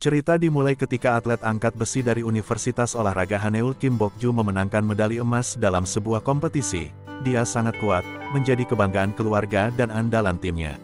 Cerita dimulai ketika atlet angkat besi dari Universitas Olahraga Haneul Kim Bok-ju memenangkan medali emas dalam sebuah kompetisi. Dia sangat kuat, menjadi kebanggaan keluarga dan andalan timnya.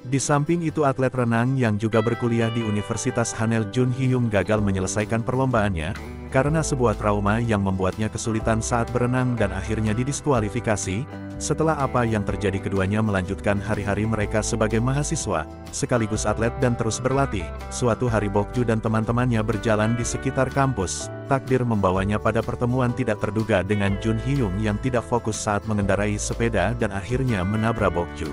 Di samping itu atlet renang yang juga berkuliah di Universitas Hanel Jun Hyung gagal menyelesaikan perlombaannya, karena sebuah trauma yang membuatnya kesulitan saat berenang dan akhirnya didiskualifikasi. Setelah apa yang terjadi keduanya melanjutkan hari-hari mereka sebagai mahasiswa, sekaligus atlet dan terus berlatih. Suatu hari Bok-ju dan teman-temannya berjalan di sekitar kampus. Takdir membawanya pada pertemuan tidak terduga dengan Jun Hyung yang tidak fokus saat mengendarai sepeda dan akhirnya menabrak Bok-ju.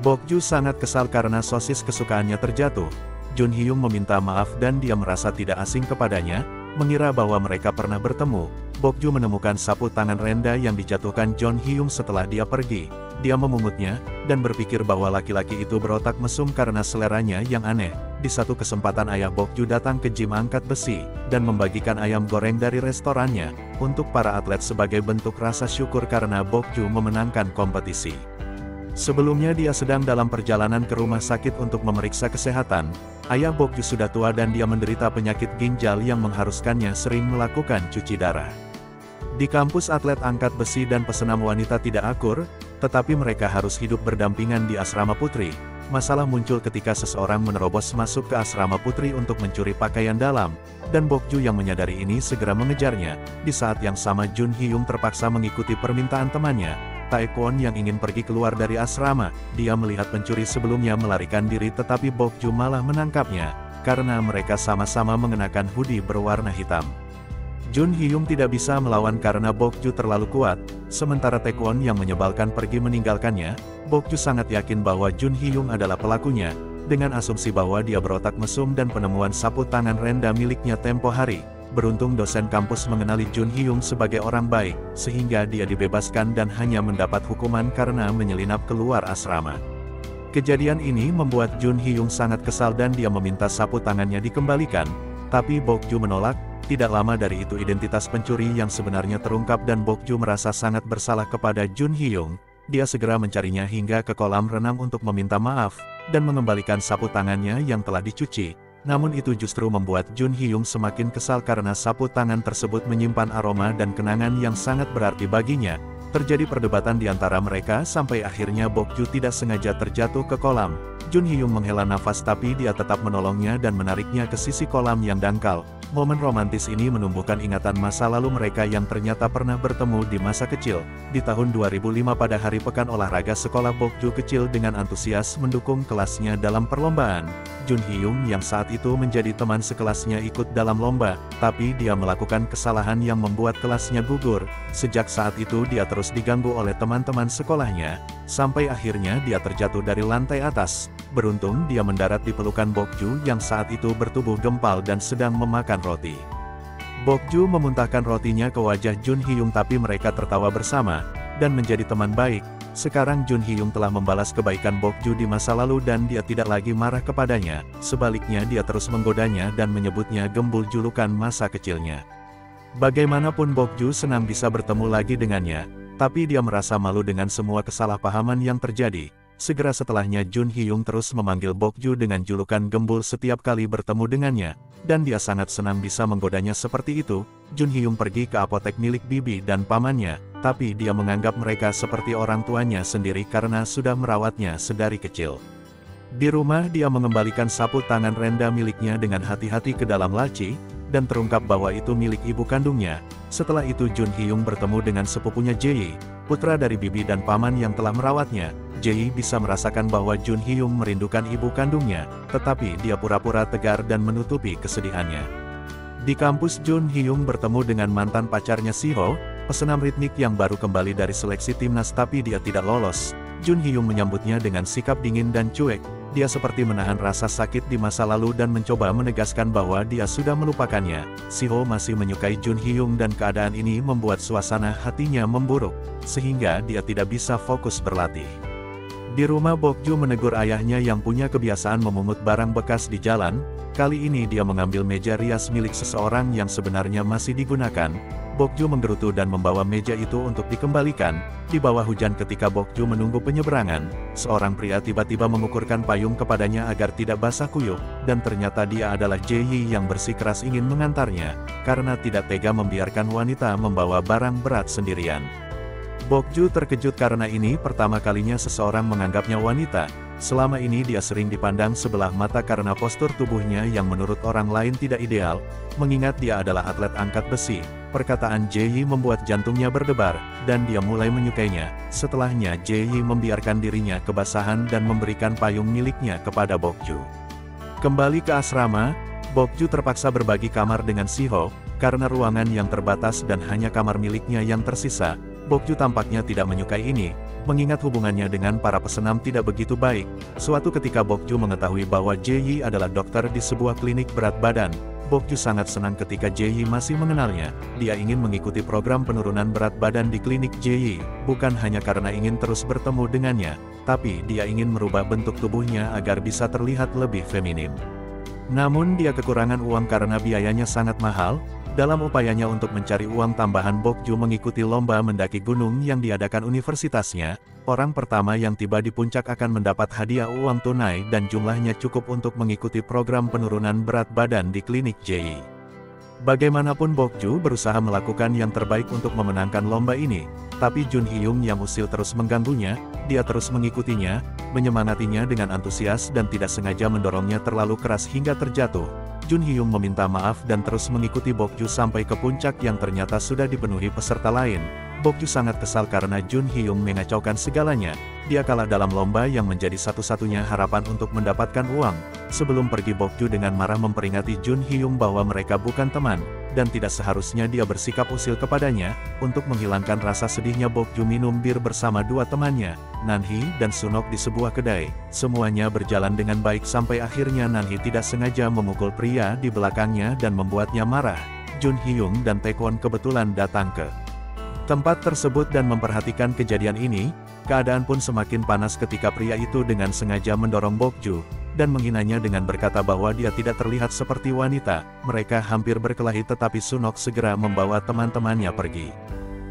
Bok-ju sangat kesal karena sosis kesukaannya terjatuh. Jun Hyung meminta maaf dan dia merasa tidak asing kepadanya, mengira bahwa mereka pernah bertemu. Bok-ju menemukan sapu tangan renda yang dijatuhkan Jun Hyung setelah dia pergi. Dia memungutnya, dan berpikir bahwa laki-laki itu berotak mesum karena seleranya yang aneh. Di satu kesempatan ayah Bok-ju datang ke gym angkat besi, dan membagikan ayam goreng dari restorannya, untuk para atlet sebagai bentuk rasa syukur karena Bok-ju memenangkan kompetisi. Sebelumnya dia sedang dalam perjalanan ke rumah sakit untuk memeriksa kesehatan. Ayah Bok-ju sudah tua dan dia menderita penyakit ginjal yang mengharuskannya sering melakukan cuci darah. Di kampus atlet angkat besi dan pesenam wanita tidak akur, tetapi mereka harus hidup berdampingan di asrama putri. Masalah muncul ketika seseorang menerobos masuk ke asrama putri untuk mencuri pakaian dalam, dan Bok-ju yang menyadari ini segera mengejarnya. Di saat yang sama Jun Hyung terpaksa mengikuti permintaan temannya, Taekwon yang ingin pergi keluar dari asrama. Dia melihat pencuri sebelumnya melarikan diri tetapi Bok-ju malah menangkapnya, karena mereka sama-sama mengenakan hoodie berwarna hitam. Jun Hyung tidak bisa melawan karena Bok-ju terlalu kuat, sementara Taekwon yang menyebalkan pergi meninggalkannya. Bok-ju sangat yakin bahwa Jun Hyung adalah pelakunya, dengan asumsi bahwa dia berotak mesum dan penemuan sapu tangan renda miliknya tempo hari. Beruntung dosen kampus mengenali Jun Hyung sebagai orang baik, sehingga dia dibebaskan dan hanya mendapat hukuman karena menyelinap keluar asrama. Kejadian ini membuat Jun Hyung sangat kesal dan dia meminta sapu tangannya dikembalikan, tapi Bok-ju menolak. Tidak lama dari itu identitas pencuri yang sebenarnya terungkap dan Bok-ju merasa sangat bersalah kepada Jun Hyung. Dia segera mencarinya hingga ke kolam renang untuk meminta maaf, dan mengembalikan sapu tangannya yang telah dicuci. Namun itu justru membuat Jun Hyung semakin kesal karena sapu tangan tersebut menyimpan aroma dan kenangan yang sangat berarti baginya. Terjadi perdebatan di antara mereka sampai akhirnya Bok-ju tidak sengaja terjatuh ke kolam. Jun Hyung menghela nafas tapi dia tetap menolongnya dan menariknya ke sisi kolam yang dangkal. Momen romantis ini menumbuhkan ingatan masa lalu mereka yang ternyata pernah bertemu di masa kecil. Di tahun 2005 pada hari pekan olahraga sekolah, Bok-ju kecil dengan antusias mendukung kelasnya dalam perlombaan. Jun Hyung yang saat itu menjadi teman sekelasnya ikut dalam lomba, tapi dia melakukan kesalahan yang membuat kelasnya gugur. Sejak saat itu dia terus diganggu oleh teman-teman sekolahnya, sampai akhirnya dia terjatuh dari lantai atas. Beruntung dia mendarat di pelukan Bok-ju yang saat itu bertubuh gempal dan sedang memakan roti. Bok-ju memuntahkan rotinya ke wajah Jun Hyung tapi mereka tertawa bersama, dan menjadi teman baik. Sekarang Jun Hyung telah membalas kebaikan Bok-ju di masa lalu dan dia tidak lagi marah kepadanya. Sebaliknya dia terus menggodanya dan menyebutnya gembul, julukan masa kecilnya. Bagaimanapun Bok-ju senang bisa bertemu lagi dengannya, tapi dia merasa malu dengan semua kesalahpahaman yang terjadi. Segera setelahnya Jun Hyung terus memanggil Bok-ju dengan julukan gembul setiap kali bertemu dengannya, dan dia sangat senang bisa menggodanya seperti itu. Jun Hyung pergi ke apotek milik bibi dan pamannya, tapi dia menganggap mereka seperti orang tuanya sendiri karena sudah merawatnya sedari kecil. Di rumah dia mengembalikan sapu tangan renda miliknya dengan hati-hati ke dalam laci, dan terungkap bahwa itu milik ibu kandungnya. Setelah itu Jun Hyung bertemu dengan sepupunya Jae, putra dari bibi dan paman yang telah merawatnya. Jae bisa merasakan bahwa Jun Hyung merindukan ibu kandungnya, tetapi dia pura-pura tegar dan menutupi kesedihannya. Di kampus Jun Hyung bertemu dengan mantan pacarnya Siho, pesenam ritmik yang baru kembali dari seleksi timnas tapi dia tidak lolos. Jun Hyung menyambutnya dengan sikap dingin dan cuek. Dia seperti menahan rasa sakit di masa lalu dan mencoba menegaskan bahwa dia sudah melupakannya. Siho masih menyukai Jun Hyung dan keadaan ini membuat suasana hatinya memburuk, sehingga dia tidak bisa fokus berlatih. Di rumah Bok-ju menegur ayahnya yang punya kebiasaan memungut barang bekas di jalan. Kali ini dia mengambil meja rias milik seseorang yang sebenarnya masih digunakan. Bokju menggerutu dan membawa meja itu untuk dikembalikan. Di bawah hujan ketika Bokju menunggu penyeberangan, seorang pria tiba-tiba mengukurkan payung kepadanya agar tidak basah kuyup, dan ternyata dia adalah Jae-yi yang bersikeras ingin mengantarnya, karena tidak tega membiarkan wanita membawa barang berat sendirian. Bokju terkejut karena ini pertama kalinya seseorang menganggapnya wanita. Selama ini dia sering dipandang sebelah mata karena postur tubuhnya yang menurut orang lain tidak ideal, mengingat dia adalah atlet angkat besi. Perkataan Jae-yi membuat jantungnya berdebar, dan dia mulai menyukainya. Setelahnya Jae-yi membiarkan dirinya kebasahan dan memberikan payung miliknya kepada Bokju. Kembali ke asrama, Bokju terpaksa berbagi kamar dengan Si-ho, karena ruangan yang terbatas dan hanya kamar miliknya yang tersisa. Bokju tampaknya tidak menyukai ini, mengingat hubungannya dengan para pesenam tidak begitu baik. Suatu ketika Bokju mengetahui bahwa Jae-yi adalah dokter di sebuah klinik berat badan. Bokju sangat senang ketika Jae-yi masih mengenalnya. Dia ingin mengikuti program penurunan berat badan di klinik Jae-yi, bukan hanya karena ingin terus bertemu dengannya, tapi dia ingin merubah bentuk tubuhnya agar bisa terlihat lebih feminim. Namun dia kekurangan uang karena biayanya sangat mahal. Dalam upayanya untuk mencari uang tambahan, Bokju mengikuti lomba mendaki gunung yang diadakan universitasnya. Orang pertama yang tiba di puncak akan mendapat hadiah uang tunai dan jumlahnya cukup untuk mengikuti program penurunan berat badan di klinik Jae-yi. Bagaimanapun Bokju berusaha melakukan yang terbaik untuk memenangkan lomba ini, tapi Jun Hyung yang usil terus mengganggunya. Dia terus mengikutinya, menyemangatinya dengan antusias dan tidak sengaja mendorongnya terlalu keras hingga terjatuh. Jun Hyung meminta maaf dan terus mengikuti Bokju sampai ke puncak yang ternyata sudah dipenuhi peserta lain. Bokju sangat kesal karena Jun Hyung mengacaukan segalanya. Dia kalah dalam lomba yang menjadi satu-satunya harapan untuk mendapatkan uang. Sebelum pergi, Bokju dengan marah memperingati Jun Hyung bahwa mereka bukan teman, dan tidak seharusnya dia bersikap usil kepadanya. Untuk menghilangkan rasa sedihnya, Bokju minum bir bersama dua temannya, Nanhee dan Sunok, di sebuah kedai. Semuanya berjalan dengan baik sampai akhirnya Nanhee tidak sengaja memukul pria di belakangnya dan membuatnya marah. Jun Hyung dan Taekwon kebetulan datang ke tempat tersebut dan memperhatikan kejadian ini. Keadaan pun semakin panas ketika pria itu dengan sengaja mendorong Bokju dan menghinanya dengan berkata bahwa dia tidak terlihat seperti wanita. Mereka hampir berkelahi tetapi Sunok segera membawa teman-temannya pergi.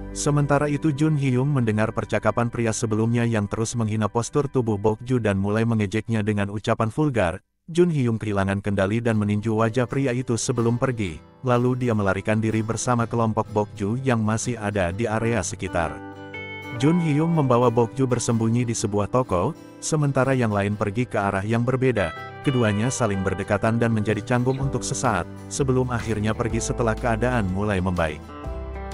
Sementara itu Jun Hyung mendengar percakapan pria sebelumnya yang terus menghina postur tubuh Bokju dan mulai mengejeknya dengan ucapan vulgar. Jun Hyung kehilangan kendali dan meninju wajah pria itu sebelum pergi. Lalu dia melarikan diri bersama kelompok Bokju yang masih ada di area sekitar. Jun Hyung membawa Bokju bersembunyi di sebuah toko, sementara yang lain pergi ke arah yang berbeda. Keduanya saling berdekatan dan menjadi canggung untuk sesaat, sebelum akhirnya pergi setelah keadaan mulai membaik.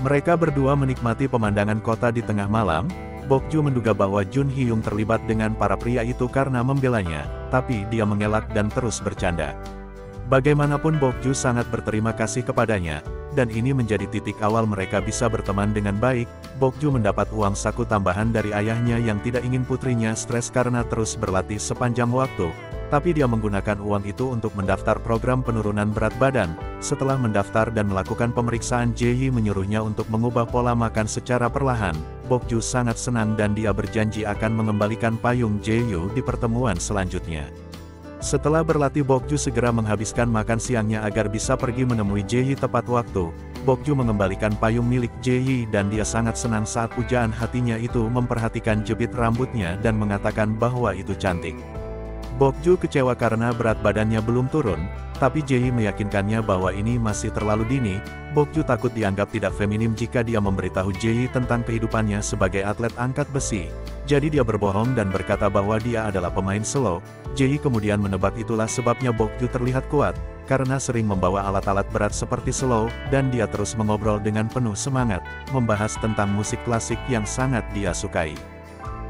Mereka berdua menikmati pemandangan kota di tengah malam. Bokju menduga bahwa Jun Hyung terlibat dengan para pria itu karena membelanya, tapi dia mengelak dan terus bercanda. Bagaimanapun Bokju sangat berterima kasih kepadanya, dan ini menjadi titik awal mereka bisa berteman dengan baik. Bokju mendapat uang saku tambahan dari ayahnya yang tidak ingin putrinya stres karena terus berlatih sepanjang waktu, tapi dia menggunakan uang itu untuk mendaftar program penurunan berat badan. Setelah mendaftar dan melakukan pemeriksaan, Jae-yi menyuruhnya untuk mengubah pola makan secara perlahan. Bokju sangat senang dan dia berjanji akan mengembalikan payung Jae-yu di pertemuan selanjutnya. Setelah berlatih, Bokju segera menghabiskan makan siangnya agar bisa pergi menemui Jae-yi tepat waktu. Bokju mengembalikan payung milik Jae-yi dan dia sangat senang saat pujaan hatinya itu memperhatikan jepit rambutnya dan mengatakan bahwa itu cantik. Bokju kecewa karena berat badannya belum turun, tapi Jae-yi meyakinkannya bahwa ini masih terlalu dini. Bokju takut dianggap tidak feminim jika dia memberitahu Jae-yi tentang kehidupannya sebagai atlet angkat besi. Jadi dia berbohong dan berkata bahwa dia adalah pemain selo. Jae-yi kemudian menebak itulah sebabnya Bokju terlihat kuat, karena sering membawa alat-alat berat seperti selo, dan dia terus mengobrol dengan penuh semangat, membahas tentang musik klasik yang sangat dia sukai.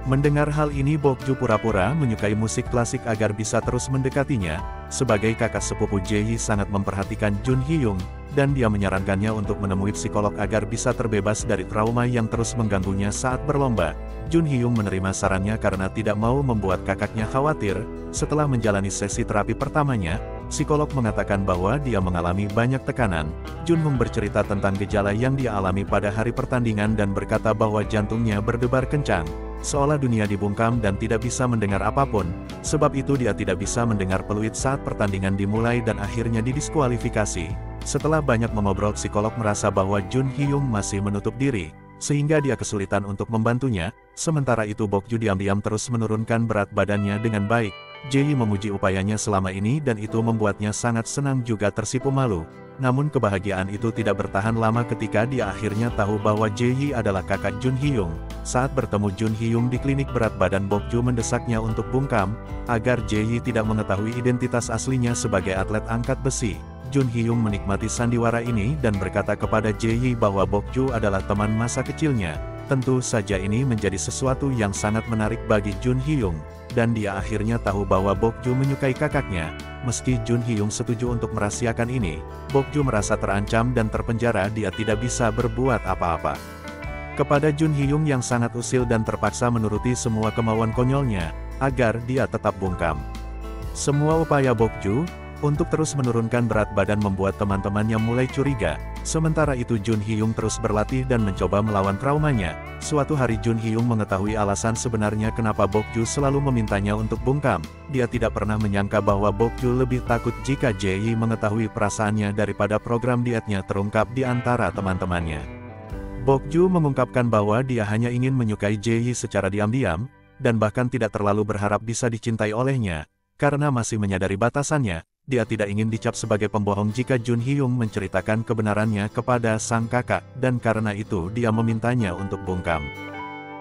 Mendengar hal ini, Bokju pura-pura menyukai musik klasik agar bisa terus mendekatinya. Sebagai kakak sepupu, Jae-yi sangat memperhatikan Jun Hyung, dan dia menyarankannya untuk menemui psikolog agar bisa terbebas dari trauma yang terus mengganggunya saat berlomba. Jun Hyung menerima sarannya karena tidak mau membuat kakaknya khawatir. Setelah menjalani sesi terapi pertamanya, psikolog mengatakan bahwa dia mengalami banyak tekanan. Jun Hyung bercerita tentang gejala yang dia alami pada hari pertandingan dan berkata bahwa jantungnya berdebar kencang. seolah dunia dibungkam dan tidak bisa mendengar apapun, sebab itu dia tidak bisa mendengar peluit saat pertandingan dimulai dan akhirnya didiskualifikasi. Setelah banyak memobrol, psikolog merasa bahwa Jun Hyung masih menutup diri, sehingga dia kesulitan untuk membantunya. Sementara itu Bokju diam-diam terus menurunkan berat badannya dengan baik. Jae-yi memuji upayanya selama ini dan itu membuatnya sangat senang juga tersipu malu. Namun kebahagiaan itu tidak bertahan lama ketika dia akhirnya tahu bahwa Jae-yi adalah kakak Jun Hyung. Saat bertemu Jun Hyung di klinik, berat badan Bokju mendesaknya untuk bungkam, agar Jae-yi tidak mengetahui identitas aslinya sebagai atlet angkat besi. Jun Hyung menikmati sandiwara ini dan berkata kepada Jae-yi bahwa Bokju adalah teman masa kecilnya. Tentu saja ini menjadi sesuatu yang sangat menarik bagi Jun Hyung, dan dia akhirnya tahu bahwa Bokju menyukai kakaknya. Meski Jun Hyung setuju untuk merahasiakan ini, Bokju merasa terancam dan terpenjara, dia tidak bisa berbuat apa-apa. Kepada Jun Hyung yang sangat usil dan terpaksa menuruti semua kemauan konyolnya, agar dia tetap bungkam. Semua upaya Bokju untuk terus menurunkan berat badan membuat teman-temannya mulai curiga. Sementara itu Jun Hyung terus berlatih dan mencoba melawan traumanya. Suatu hari Jun Hyung mengetahui alasan sebenarnya kenapa Bokju selalu memintanya untuk bungkam. Dia tidak pernah menyangka bahwa Bokju lebih takut jika Jae-yi mengetahui perasaannya daripada program dietnya terungkap di antara teman-temannya. Bokju mengungkapkan bahwa dia hanya ingin menyukai Jae-yi secara diam-diam, dan bahkan tidak terlalu berharap bisa dicintai olehnya. Karena masih menyadari batasannya, dia tidak ingin dicap sebagai pembohong jika Jun Hyung menceritakan kebenarannya kepada sang kakak, dan karena itu dia memintanya untuk bungkam.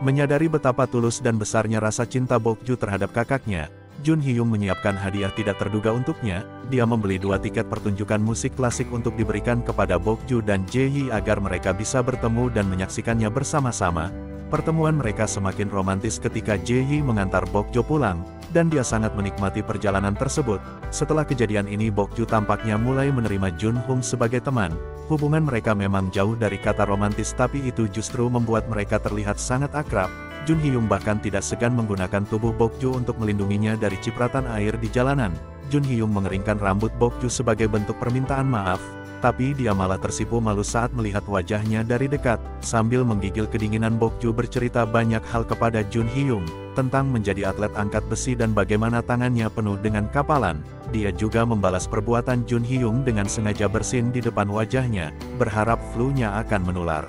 Menyadari betapa tulus dan besarnya rasa cinta Bokju terhadap kakaknya, Jun Hyung menyiapkan hadiah tidak terduga untuknya. Dia membeli 2 tiket pertunjukan musik klasik untuk diberikan kepada Bokju dan Jae-yi agar mereka bisa bertemu dan menyaksikannya bersama-sama. Pertemuan mereka semakin romantis ketika Jae-yi mengantar Bokju pulang, dan dia sangat menikmati perjalanan tersebut. Setelah kejadian ini Bokju tampaknya mulai menerima Jun Hyung sebagai teman. Hubungan mereka memang jauh dari kata romantis, tapi itu justru membuat mereka terlihat sangat akrab. Jun Hyung bahkan tidak segan menggunakan tubuh Bokju untuk melindunginya dari cipratan air di jalanan. Jun Hyung mengeringkan rambut Bokju sebagai bentuk permintaan maaf, tapi dia malah tersipu malu saat melihat wajahnya dari dekat. Sambil menggigil kedinginan, Bokju bercerita banyak hal kepada Jun Hyung, tentang menjadi atlet angkat besi dan bagaimana tangannya penuh dengan kapalan. Dia juga membalas perbuatan Jun Hyung dengan sengaja bersin di depan wajahnya, berharap flu-nya akan menular.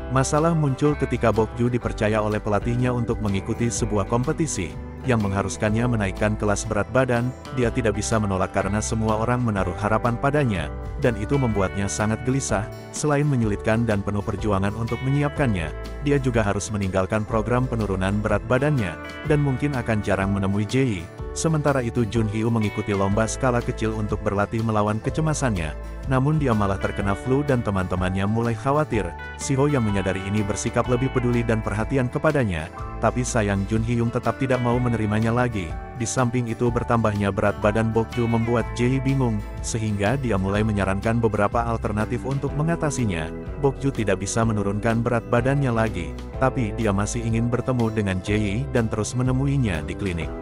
Masalah muncul ketika Bokju dipercaya oleh pelatihnya untuk mengikuti sebuah kompetisi, yang mengharuskannya menaikkan kelas berat badan. Dia tidak bisa menolak karena semua orang menaruh harapan padanya, dan itu membuatnya sangat gelisah. Selain menyulitkan dan penuh perjuangan untuk menyiapkannya, dia juga harus meninggalkan program penurunan berat badannya, dan mungkin akan jarang menemui Jae-yi. Sementara itu Jun Hyung mengikuti lomba skala kecil untuk berlatih melawan kecemasannya. Namun dia malah terkena flu dan teman-temannya mulai khawatir. Siho yang menyadari ini bersikap lebih peduli dan perhatian kepadanya. Tapi sayang Jun Hyung tetap tidak mau menerimanya lagi. Di samping itu bertambahnya berat badan Bokju membuat Jae-yi bingung, sehingga dia mulai menyarankan beberapa alternatif untuk mengatasinya. Bokju tidak bisa menurunkan berat badannya lagi, tapi dia masih ingin bertemu dengan Jae-yi dan terus menemuinya di klinik.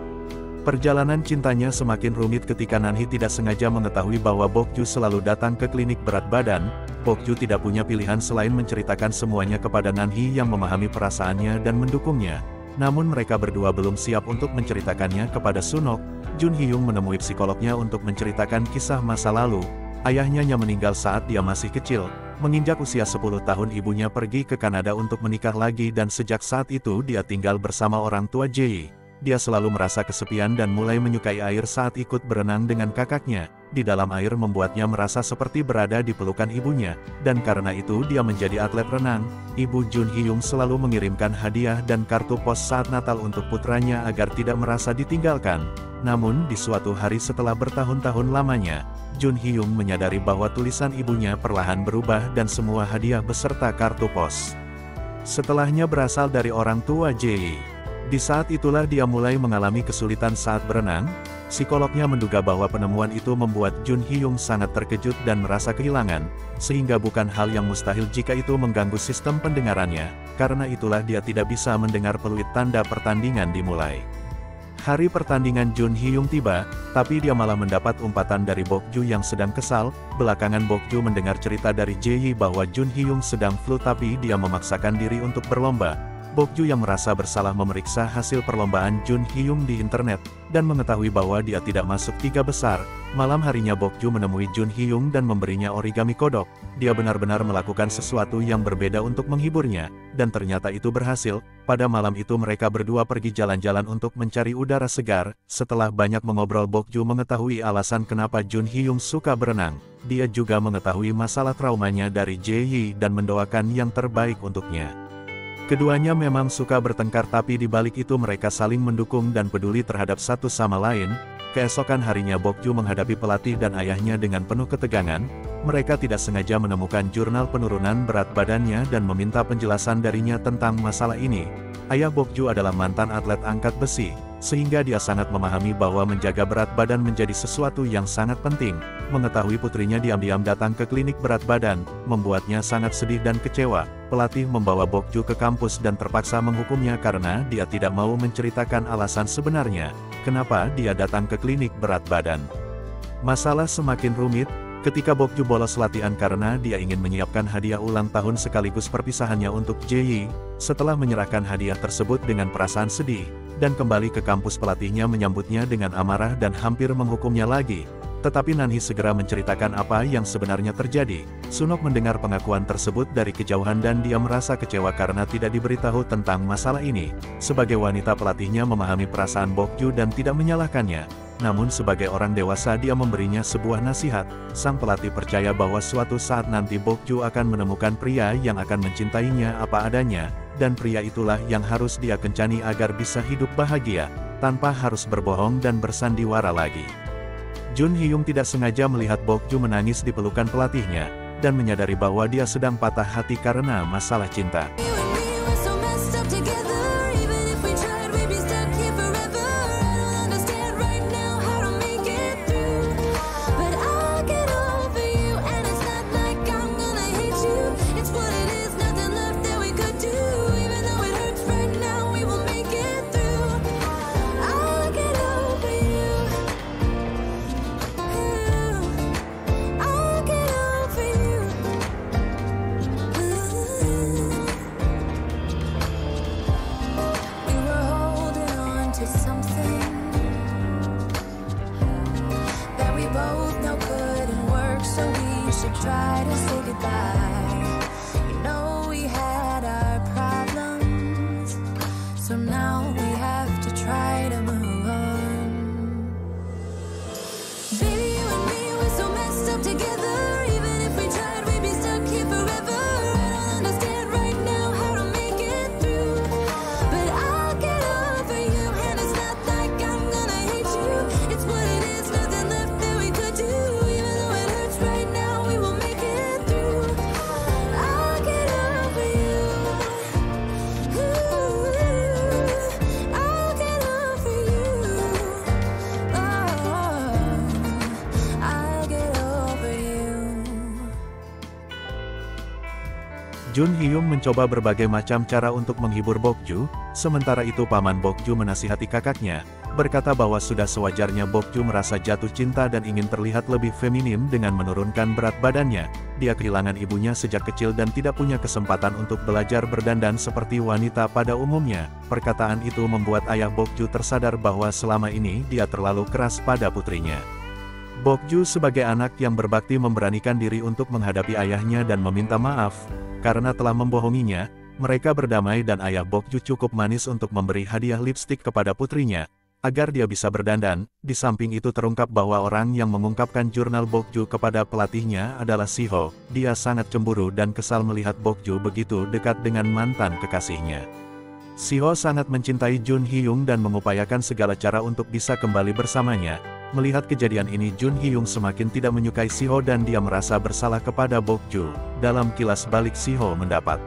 Perjalanan cintanya semakin rumit ketika Nanhee tidak sengaja mengetahui bahwa Bokju selalu datang ke klinik berat badan. Bokju tidak punya pilihan selain menceritakan semuanya kepada Nanhee yang memahami perasaannya dan mendukungnya. Namun mereka berdua belum siap untuk menceritakannya kepada Sunok. Jun Hyung menemui psikolognya untuk menceritakan kisah masa lalu. Ayahnya yang meninggal saat dia masih kecil. Menginjak usia 10 tahun ibunya pergi ke Kanada untuk menikah lagi dan sejak saat itu dia tinggal bersama orang tua Jae-yi. Dia selalu merasa kesepian dan mulai menyukai air saat ikut berenang dengan kakaknya. Di dalam air membuatnya merasa seperti berada di pelukan ibunya, dan karena itu dia menjadi atlet renang. Ibu Jun Hyung selalu mengirimkan hadiah dan kartu pos saat Natal untuk putranya agar tidak merasa ditinggalkan. Namun di suatu hari setelah bertahun-tahun lamanya, Jun Hyung menyadari bahwa tulisan ibunya perlahan berubah dan semua hadiah beserta kartu pos setelahnya berasal dari orang tua Jae-yi. Di saat itulah dia mulai mengalami kesulitan saat berenang. Psikolognya menduga bahwa penemuan itu membuat Jun Hyung sangat terkejut dan merasa kehilangan, sehingga bukan hal yang mustahil jika itu mengganggu sistem pendengarannya. Karena itulah dia tidak bisa mendengar peluit tanda pertandingan dimulai. Hari pertandingan Jun Hyung tiba, tapi dia malah mendapat umpatan dari Bokju yang sedang kesal. Belakangan Bokju mendengar cerita dari Jae-yi bahwa Jun Hyung sedang flu tapi dia memaksakan diri untuk berlomba. Bokju yang merasa bersalah memeriksa hasil perlombaan Jun Hyung di internet, dan mengetahui bahwa dia tidak masuk 3 besar. Malam harinya Bokju menemui Jun Hyung dan memberinya origami kodok. Dia benar-benar melakukan sesuatu yang berbeda untuk menghiburnya, dan ternyata itu berhasil. Pada malam itu mereka berdua pergi jalan-jalan untuk mencari udara segar. Setelah banyak mengobrol, Bokju mengetahui alasan kenapa Jun Hyung suka berenang. Dia juga mengetahui masalah traumanya dari Jae-hee dan mendoakan yang terbaik untuknya. Keduanya memang suka bertengkar, tapi di balik itu mereka saling mendukung dan peduli terhadap satu sama lain. Keesokan harinya Bokju menghadapi pelatih dan ayahnya dengan penuh ketegangan. Mereka tidak sengaja menemukan jurnal penurunan berat badannya dan meminta penjelasan darinya tentang masalah ini. Ayah Bokju adalah mantan atlet angkat besi, sehingga dia sangat memahami bahwa menjaga berat badan menjadi sesuatu yang sangat penting. Mengetahui putrinya diam-diam datang ke klinik berat badan, membuatnya sangat sedih dan kecewa. Pelatih membawa Bokju ke kampus dan terpaksa menghukumnya karena dia tidak mau menceritakan alasan sebenarnya kenapa dia datang ke klinik berat badan. Masalah semakin rumit ketika Bokju bolos latihan karena dia ingin menyiapkan hadiah ulang tahun sekaligus perpisahannya untuk Jae-hee. Setelah menyerahkan hadiah tersebut dengan perasaan sedih, dan kembali ke kampus, pelatihnya menyambutnya dengan amarah dan hampir menghukumnya lagi. Tetapi Nanhee segera menceritakan apa yang sebenarnya terjadi. Sunok mendengar pengakuan tersebut dari kejauhan dan dia merasa kecewa karena tidak diberitahu tentang masalah ini. Sebagai wanita, pelatihnya memahami perasaan Bokju dan tidak menyalahkannya. Namun sebagai orang dewasa dia memberinya sebuah nasihat. Sang pelatih percaya bahwa suatu saat nanti Bokju akan menemukan pria yang akan mencintainya apa adanya, dan pria itulah yang harus dia kencani agar bisa hidup bahagia, tanpa harus berbohong dan bersandiwara lagi. Jun Hyung tidak sengaja melihat Bokju menangis di pelukan pelatihnya, dan menyadari bahwa dia sedang patah hati karena masalah cinta. Try to say goodbye. You know we had our problems, so now we have to try to move on. Baby, you and me, we're so messed up together. Even if we tried, we'd be stuck here forever. I don't understand right now how to make it through, but I'll get over you, and it's not like I'm gonna hate you. It's what it is, nothing left that we could do. Even though it hurts right now, we will make it through. I'll get over you. Ooh, I'll get over you. Oh, I'll get over you. Jun Hyung mencoba berbagai macam cara untuk menghibur Bokju. Sementara itu paman Bokju menasihati kakaknya, berkata bahwa sudah sewajarnya Bokju merasa jatuh cinta dan ingin terlihat lebih feminim dengan menurunkan berat badannya. Dia kehilangan ibunya sejak kecil dan tidak punya kesempatan untuk belajar berdandan seperti wanita pada umumnya. Perkataan itu membuat ayah Bokju tersadar bahwa selama ini dia terlalu keras pada putrinya. Bokju sebagai anak yang berbakti memberanikan diri untuk menghadapi ayahnya dan meminta maaf karena telah membohonginya. Mereka berdamai dan ayah Bokju cukup manis untuk memberi hadiah lipstik kepada putrinya agar dia bisa berdandan. Di samping itu terungkap bahwa orang yang mengungkapkan jurnal Bokju kepada pelatihnya adalah Siho. Dia sangat cemburu dan kesal melihat Bokju begitu dekat dengan mantan kekasihnya. Siho sangat mencintai Jun Hyung dan mengupayakan segala cara untuk bisa kembali bersamanya. Melihat kejadian ini, Jun Hyung semakin tidak menyukai Siho dan dia merasa bersalah kepada Bokju. Dalam kilas balik, Siho mendapat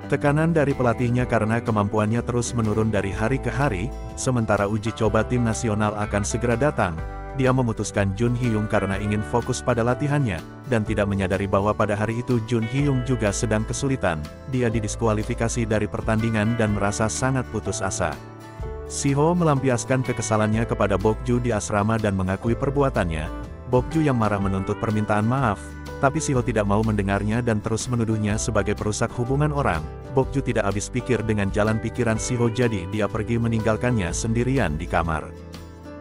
tekanan dari pelatihnya karena kemampuannya terus menurun dari hari ke hari. Sementara uji coba tim nasional akan segera datang, dia memutuskan Jun Hyung karena ingin fokus pada latihannya, dan tidak menyadari bahwa pada hari itu Jun Hyung juga sedang kesulitan. Dia didiskualifikasi dari pertandingan dan merasa sangat putus asa. Siho melampiaskan kekesalannya kepada Bokju di asrama dan mengakui perbuatannya. Bokju yang marah menuntut permintaan maaf, tapi Siho tidak mau mendengarnya dan terus menuduhnya sebagai perusak hubungan orang. Bokju tidak habis pikir dengan jalan pikiran Siho, jadi dia pergi meninggalkannya sendirian di kamar.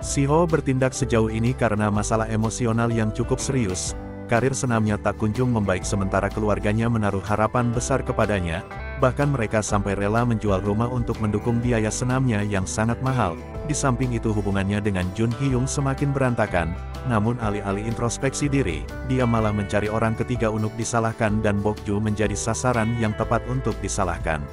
Siho bertindak sejauh ini karena masalah emosional yang cukup serius. Karir senamnya tak kunjung membaik sementara keluarganya menaruh harapan besar kepadanya, bahkan mereka sampai rela menjual rumah untuk mendukung biaya senamnya yang sangat mahal. Di samping itu hubungannya dengan Jun Hyung semakin berantakan, namun alih-alih introspeksi diri, dia malah mencari orang ketiga untuk disalahkan dan Bokju menjadi sasaran yang tepat untuk disalahkan.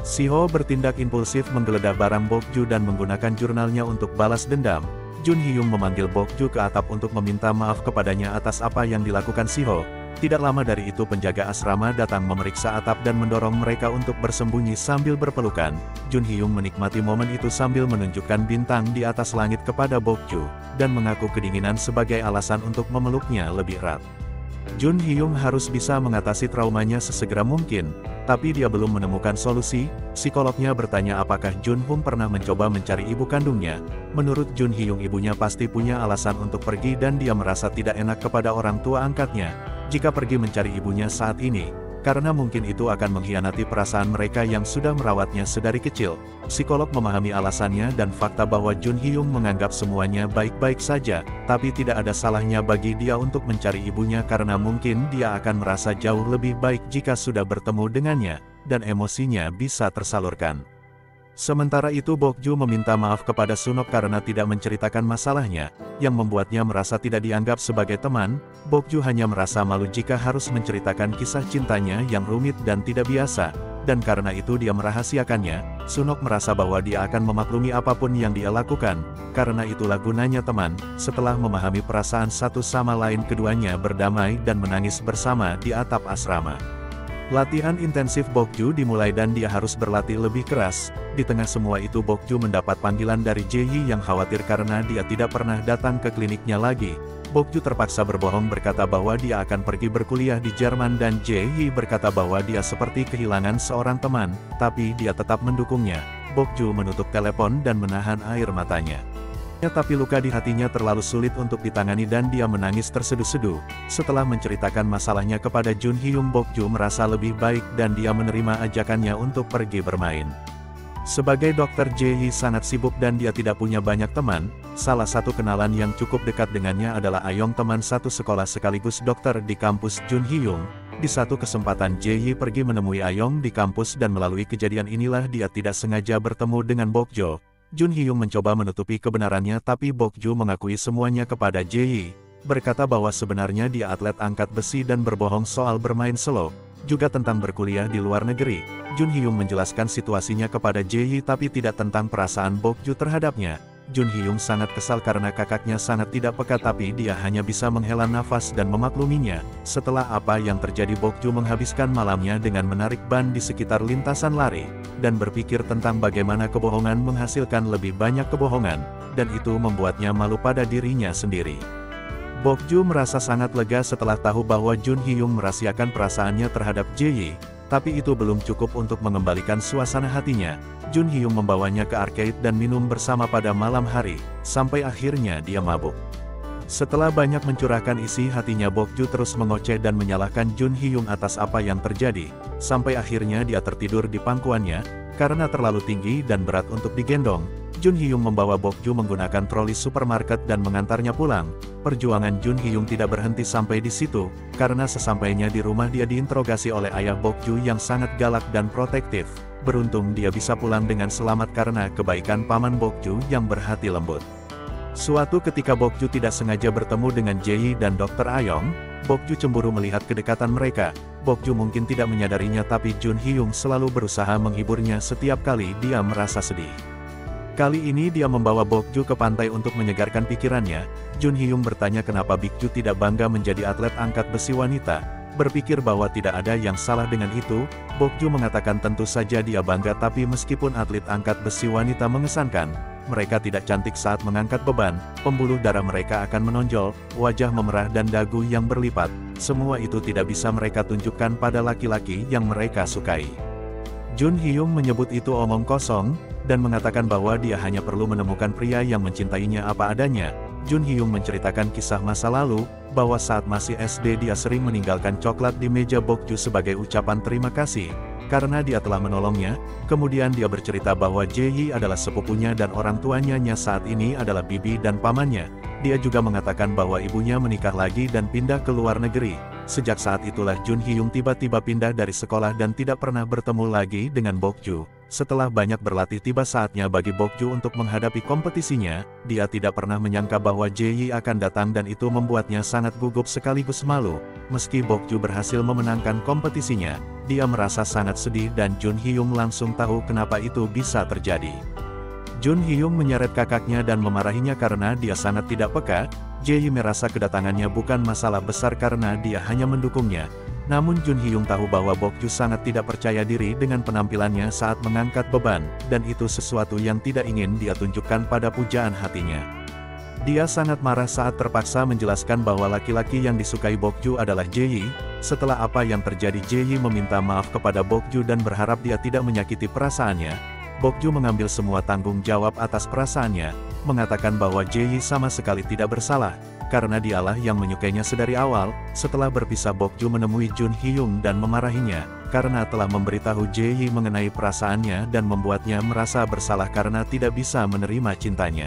Siho bertindak impulsif menggeledah barang Bokju dan menggunakan jurnalnya untuk balas dendam. Jun Hyung memanggil Bokju ke atap untuk meminta maaf kepadanya atas apa yang dilakukan Siho. Tidak lama dari itu penjaga asrama datang memeriksa atap dan mendorong mereka untuk bersembunyi sambil berpelukan. Jun Hyung menikmati momen itu sambil menunjukkan bintang di atas langit kepada Bokju, dan mengaku kedinginan sebagai alasan untuk memeluknya lebih erat. Jun Hyung harus bisa mengatasi traumanya sesegera mungkin, tapi dia belum menemukan solusi. Psikolognya bertanya apakah Jun Hyung pernah mencoba mencari ibu kandungnya. Menurut Jun Hyung ibunya pasti punya alasan untuk pergi dan dia merasa tidak enak kepada orang tua angkatnya jika pergi mencari ibunya saat ini, karena mungkin itu akan mengkhianati perasaan mereka yang sudah merawatnya sedari kecil. Psikolog memahami alasannya dan fakta bahwa Jun Hyung menganggap semuanya baik-baik saja, tapi tidak ada salahnya bagi dia untuk mencari ibunya karena mungkin dia akan merasa jauh lebih baik jika sudah bertemu dengannya, dan emosinya bisa tersalurkan. Sementara itu Bokju meminta maaf kepada Sunok karena tidak menceritakan masalahnya, yang membuatnya merasa tidak dianggap sebagai teman. Bokju hanya merasa malu jika harus menceritakan kisah cintanya yang rumit dan tidak biasa, dan karena itu dia merahasiakannya. Sunok merasa bahwa dia akan memaklumi apapun yang dia lakukan, karena itulah gunanya teman. Setelah memahami perasaan satu sama lain keduanya berdamai dan menangis bersama di atap asrama. Latihan intensif Bokju dimulai dan dia harus berlatih lebih keras. Di tengah semua itu Bokju mendapat panggilan dari Jae-hee yang khawatir karena dia tidak pernah datang ke kliniknya lagi. Bokju terpaksa berbohong berkata bahwa dia akan pergi berkuliah di Jerman dan Jae-hee berkata bahwa dia seperti kehilangan seorang teman, tapi dia tetap mendukungnya. Bokju menutup telepon dan menahan air matanya. Tapi luka di hatinya terlalu sulit untuk ditangani dan dia menangis terseduh-seduh. Setelah menceritakan masalahnya kepada Jun Hyung, Bokju merasa lebih baik dan dia menerima ajakannya untuk pergi bermain. Sebagai dokter, Jae-hee sangat sibuk dan dia tidak punya banyak teman. Salah satu kenalan yang cukup dekat dengannya adalah Ayong, teman satu sekolah sekaligus dokter di kampus Jun Hyung. Di satu kesempatan Jae-hee pergi menemui Ayong di kampus dan melalui kejadian inilah dia tidak sengaja bertemu dengan Bokju. Jun Hyung mencoba menutupi kebenarannya tapi Bokju mengakui semuanya kepada Jae-hee, berkata bahwa sebenarnya dia atlet angkat besi dan berbohong soal bermain solo, juga tentang berkuliah di luar negeri. Jun Hyung menjelaskan situasinya kepada Jae-hee tapi tidak tentang perasaan Bokju terhadapnya. Jun Hyung sangat kesal karena kakaknya sangat tidak peka tapi dia hanya bisa menghela nafas dan memakluminya. Setelah apa yang terjadi Bokju menghabiskan malamnya dengan menarik ban di sekitar lintasan lari, dan berpikir tentang bagaimana kebohongan menghasilkan lebih banyak kebohongan, dan itu membuatnya malu pada dirinya sendiri. Bokju merasa sangat lega setelah tahu bahwa Jun Hyung merahasiakan perasaannya terhadap Jae-hee, tapi itu belum cukup untuk mengembalikan suasana hatinya. Jun Hyung membawanya ke arcade dan minum bersama pada malam hari, sampai akhirnya dia mabuk. Setelah banyak mencurahkan isi hatinya, Bokju terus mengoceh dan menyalahkan Jun Hyung atas apa yang terjadi, sampai akhirnya dia tertidur di pangkuannya, karena terlalu tinggi dan berat untuk digendong. Jun Hyung membawa Bokju menggunakan troli supermarket dan mengantarnya pulang. Perjuangan Jun Hyung tidak berhenti sampai di situ, karena sesampainya di rumah dia diinterogasi oleh ayah Bokju yang sangat galak dan protektif. Beruntung dia bisa pulang dengan selamat karena kebaikan paman Bokju yang berhati lembut. Suatu ketika Bokju tidak sengaja bertemu dengan Jae-hee dan Dr. Ayong. Bokju cemburu melihat kedekatan mereka. Bokju mungkin tidak menyadarinya tapi Jun Hyung selalu berusaha menghiburnya setiap kali dia merasa sedih. Kali ini dia membawa Bokju ke pantai untuk menyegarkan pikirannya. Jun Hyung bertanya kenapa Bokju tidak bangga menjadi atlet angkat besi wanita. Berpikir bahwa tidak ada yang salah dengan itu, Bokju mengatakan tentu saja dia bangga tapi meskipun atlet angkat besi wanita mengesankan, mereka tidak cantik saat mengangkat beban, pembuluh darah mereka akan menonjol, wajah memerah dan dagu yang berlipat. Semua itu tidak bisa mereka tunjukkan pada laki-laki yang mereka sukai. Jun Hyung menyebut itu omong kosong, dan mengatakan bahwa dia hanya perlu menemukan pria yang mencintainya apa adanya. Jun Hyung menceritakan kisah masa lalu, bahwa saat masih SD dia sering meninggalkan coklat di meja Bokju sebagai ucapan terima kasih, karena dia telah menolongnya. Kemudian dia bercerita bahwa Jae-hee adalah sepupunya dan orang tuanya saat ini adalah bibi dan pamannya. Dia juga mengatakan bahwa ibunya menikah lagi dan pindah ke luar negeri. Sejak saat itulah Jun Hyung tiba-tiba pindah dari sekolah dan tidak pernah bertemu lagi dengan Bokju. Setelah banyak berlatih tiba saatnya bagi Bokju untuk menghadapi kompetisinya. Dia tidak pernah menyangka bahwa Jae-hee akan datang dan itu membuatnya sangat gugup sekaligus malu. Meski Bokju berhasil memenangkan kompetisinya, dia merasa sangat sedih dan Jun Hyung langsung tahu kenapa itu bisa terjadi. Jun Hyung menyeret kakaknya dan memarahinya karena dia sangat tidak peka. Jae-hee merasa kedatangannya bukan masalah besar karena dia hanya mendukungnya. Namun Jun Hyung tahu bahwa Bokju sangat tidak percaya diri dengan penampilannya saat mengangkat beban, dan itu sesuatu yang tidak ingin dia tunjukkan pada pujaan hatinya. Dia sangat marah saat terpaksa menjelaskan bahwa laki-laki yang disukai Bokju adalah Jae-hee. Setelah apa yang terjadi, Jae-hee meminta maaf kepada Bokju dan berharap dia tidak menyakiti perasaannya. Bokju mengambil semua tanggung jawab atas perasaannya, mengatakan bahwa Jae-hee sama sekali tidak bersalah, karena dialah yang menyukainya sedari awal. Setelah berpisah, Bokju menemui Jun Hyung dan memarahinya, karena telah memberitahu Jae-hee mengenai perasaannya dan membuatnya merasa bersalah karena tidak bisa menerima cintanya.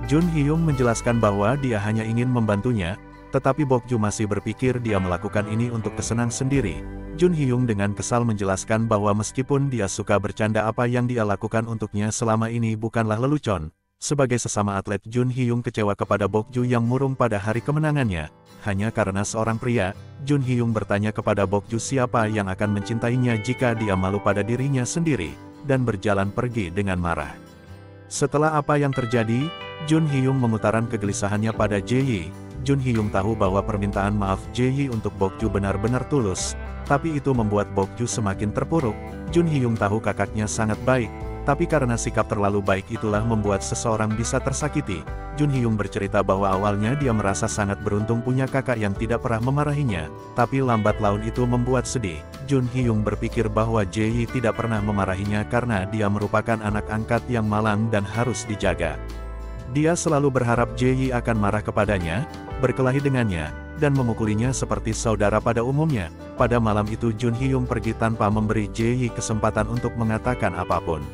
Jun Hyung menjelaskan bahwa dia hanya ingin membantunya, tetapi Bokju masih berpikir dia melakukan ini untuk kesenangan sendiri. Jun Hyung dengan kesal menjelaskan bahwa meskipun dia suka bercanda, apa yang dia lakukan untuknya selama ini bukanlah lelucon. Sebagai sesama atlet, Jun Hyung kecewa kepada Bokju yang murung pada hari kemenangannya. Hanya karena seorang pria, Jun Hyung bertanya kepada Bokju siapa yang akan mencintainya jika dia malu pada dirinya sendiri, dan berjalan pergi dengan marah. Setelah apa yang terjadi, Jun Hyung mengutarakan kegelisahannya pada Jae-hee. Jun Hyung tahu bahwa permintaan maaf Jae-hee untuk Bokju benar-benar tulus, tapi itu membuat Bokju semakin terpuruk. Jun Hyung tahu kakaknya sangat baik, tapi karena sikap terlalu baik itulah membuat seseorang bisa tersakiti. Jun Hyung bercerita bahwa awalnya dia merasa sangat beruntung punya kakak yang tidak pernah memarahinya, tapi lambat laun itu membuat sedih. Jun Hyung berpikir bahwa Jae-hee tidak pernah memarahinya karena dia merupakan anak angkat yang malang dan harus dijaga. Dia selalu berharap Jae-hee akan marah kepadanya, berkelahi dengannya, dan memukulinya seperti saudara pada umumnya. Pada malam itu Jun Hyung pergi tanpa memberi Jae-hee kesempatan untuk mengatakan apapun.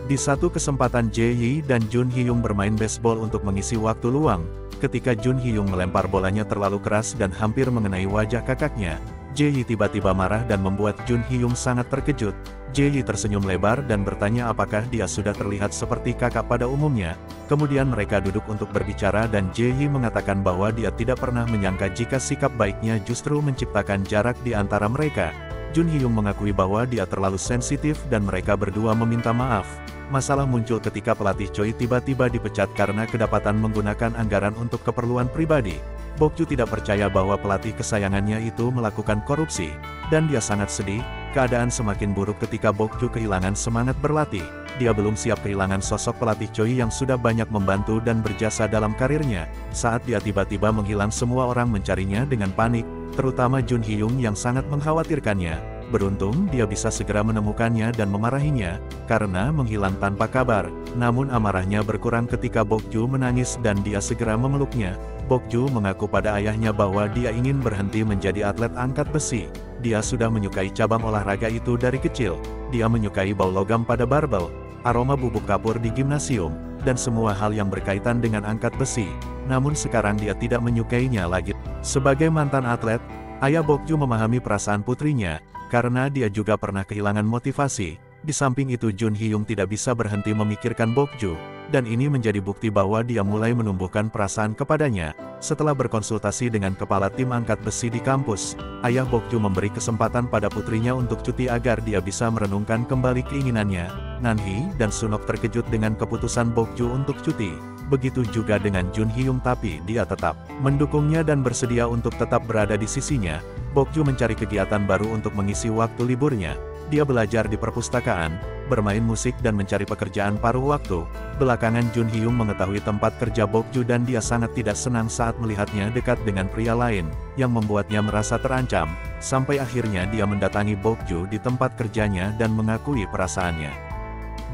Di satu kesempatan Jae-hee dan Jun Hyung bermain baseball untuk mengisi waktu luang. Ketika Jun Hyung melempar bolanya terlalu keras dan hampir mengenai wajah kakaknya, Jae-hee tiba-tiba marah dan membuat Jun Hyung sangat terkejut. Jae-hee tersenyum lebar dan bertanya apakah dia sudah terlihat seperti kakak pada umumnya. Kemudian mereka duduk untuk berbicara dan Jae-hee mengatakan bahwa dia tidak pernah menyangka jika sikap baiknya justru menciptakan jarak di antara mereka. Jun Hyung mengakui bahwa dia terlalu sensitif dan mereka berdua meminta maaf. Masalah muncul ketika pelatih Choi tiba-tiba dipecat karena kedapatan menggunakan anggaran untuk keperluan pribadi. Bokju tidak percaya bahwa pelatih kesayangannya itu melakukan korupsi, dan dia sangat sedih. Keadaan semakin buruk ketika Bokju kehilangan semangat berlatih. Dia belum siap kehilangan sosok pelatih Choi yang sudah banyak membantu dan berjasa dalam karirnya. Saat dia tiba-tiba menghilang, semua orang mencarinya dengan panik, terutama Jun Hyung yang sangat mengkhawatirkannya. Beruntung dia bisa segera menemukannya dan memarahinya, karena menghilang tanpa kabar. Namun amarahnya berkurang ketika Bokju menangis dan dia segera memeluknya. Bokju mengaku pada ayahnya bahwa dia ingin berhenti menjadi atlet angkat besi. Dia sudah menyukai cabang olahraga itu dari kecil. Dia menyukai bau logam pada barbel, aroma bubuk kapur di gimnasium, dan semua hal yang berkaitan dengan angkat besi. Namun sekarang dia tidak menyukainya lagi. Sebagai mantan atlet, ayah Bokju memahami perasaan putrinya, karena dia juga pernah kehilangan motivasi. Di samping itu Jun Hyung tidak bisa berhenti memikirkan Bokju, dan ini menjadi bukti bahwa dia mulai menumbuhkan perasaan kepadanya. Setelah berkonsultasi dengan kepala tim angkat besi di kampus, ayah Bokju memberi kesempatan pada putrinya untuk cuti agar dia bisa merenungkan kembali keinginannya. Nanhee dan Sunok terkejut dengan keputusan Bokju untuk cuti. Begitu juga dengan Jun Hyung, tapi dia tetap mendukungnya dan bersedia untuk tetap berada di sisinya. Bokju mencari kegiatan baru untuk mengisi waktu liburnya. Dia belajar di perpustakaan, bermain musik dan mencari pekerjaan paruh waktu. Belakangan Jun Hyung mengetahui tempat kerja Bokju dan dia sangat tidak senang saat melihatnya dekat dengan pria lain, yang membuatnya merasa terancam. Sampai akhirnya dia mendatangi Bokju di tempat kerjanya dan mengakui perasaannya.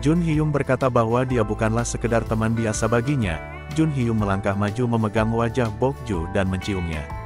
Jun Hyung berkata bahwa dia bukanlah sekedar teman biasa baginya, Jun Hyung melangkah maju memegang wajah Bok Joo dan menciumnya.